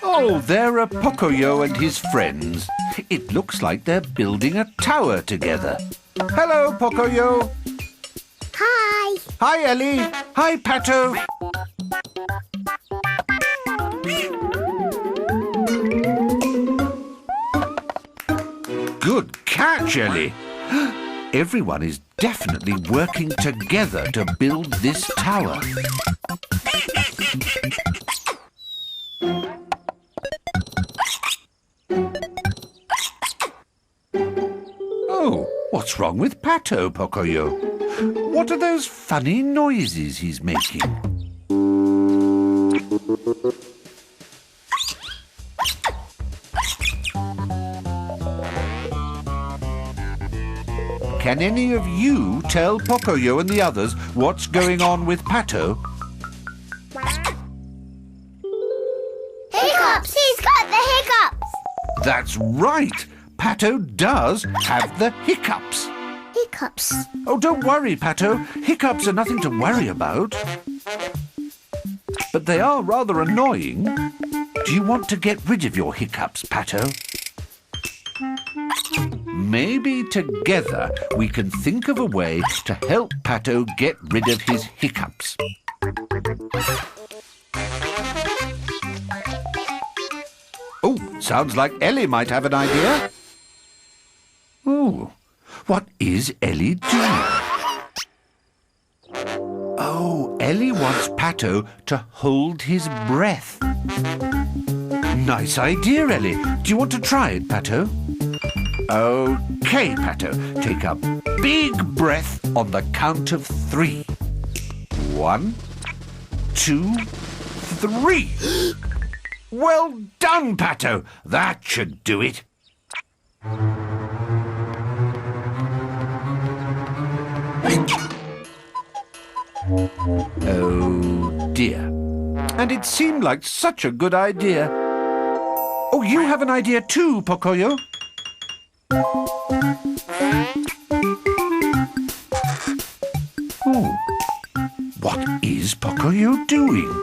Oh, there are Pocoyo and his friends. It looks like they're building a tower together. Hello, Pocoyo. Hi. Hi, Ellie. Hi, Pato. Good catch, Ellie. Everyone is definitely working together to build this tower. Oh, what's wrong with Pato, Pocoyo? What are those funny noises he's making? Can any of you tell Pocoyo and the others what's going on with Pato? Hiccups! He's got the hiccups! That's right! Pato does have the hiccups. Hiccups? Oh, don't worry, Pato. Hiccups are nothing to worry about. But they are rather annoying. Do you want to get rid of your hiccups, Pato? Maybe together we can think of a way to help Pato get rid of his hiccups. Oh, sounds like Ellie might have an idea. Oh, what is Ellie doing? Oh, Ellie wants Pato to hold his breath. Nice idea, Ellie. Do you want to try it, Pato? OK, Pato. Take a big breath on the count of 3. 1, 2, 3. Well done, Pato. That should do it. Oh, dear. And it seemed like such a good idea. Oh, you have an idea too, Pocoyo. Oh, what is Pocoyo doing?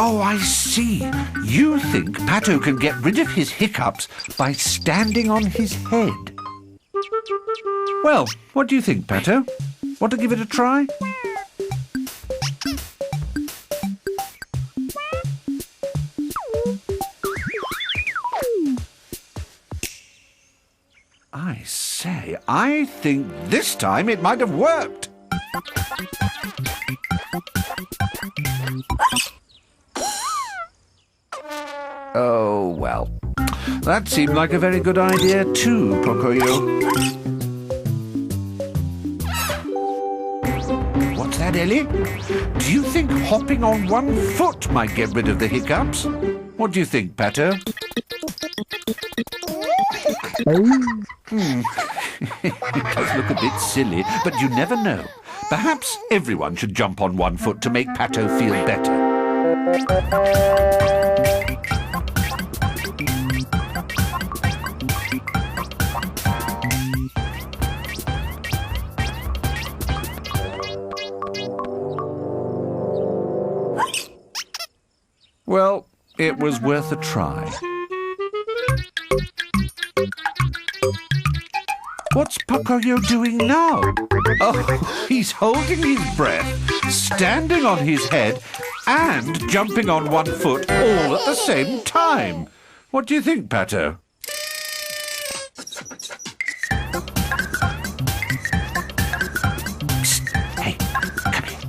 Oh, I see. You think Pato can get rid of his hiccups by standing on his head. Well, what do you think, Pato? Want to give it a try? I say, I think this time it might have worked. Oh, well. That seemed like a very good idea too, Pocoyo. What's that, Ellie? Do you think hopping on one foot might get rid of the hiccups? What do you think, Pato? It does look a bit silly, but you never know. Perhaps everyone should jump on one foot to make Pato feel better. Well, it was worth a try. What's Pocoyo doing now? Oh, he's holding his breath, standing on his head, and jumping on one foot all at the same time. What do you think, Pato? Psst. Hey, come here.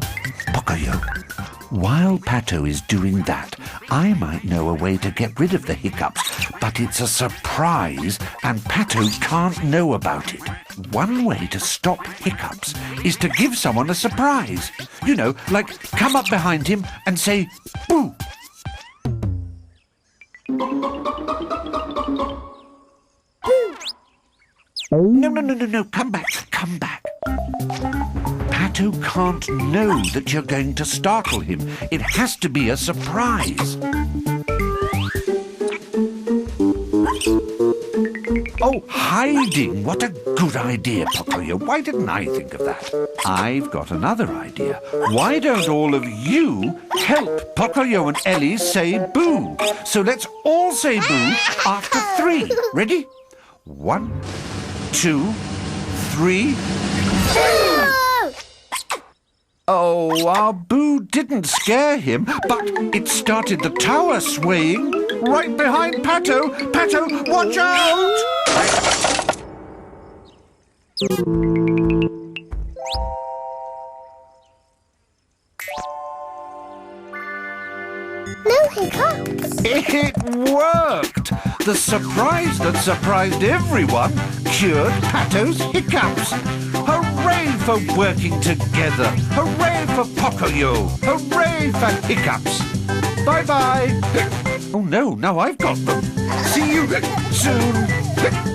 Pocoyo. While Pato is doing that, I might know a way to get rid of the hiccups, but it's a surprise and Pato can't know about it. One way to stop hiccups is to give someone a surprise. You know, like come up behind him and say, boo! No, come back. Pato can't know that you're going to startle him. It has to be a surprise. Oh, hiding! What a good idea, Pocoyo. Why didn't I think of that? I've got another idea. Why don't all of you help Pocoyo and Ellie say boo? So let's all say boo after 3. Ready? 1, 2, 3. Oh, our boo didn't scare him, but it started the tower swaying right behind Pato. Pato, watch out! No hiccups. It worked! The surprise that surprised everyone cured Pato's hiccups. Hooray for working together! Hooray for Pocoyo! Hooray for hiccups! Bye-bye! Oh no, now I've got them. See you soon!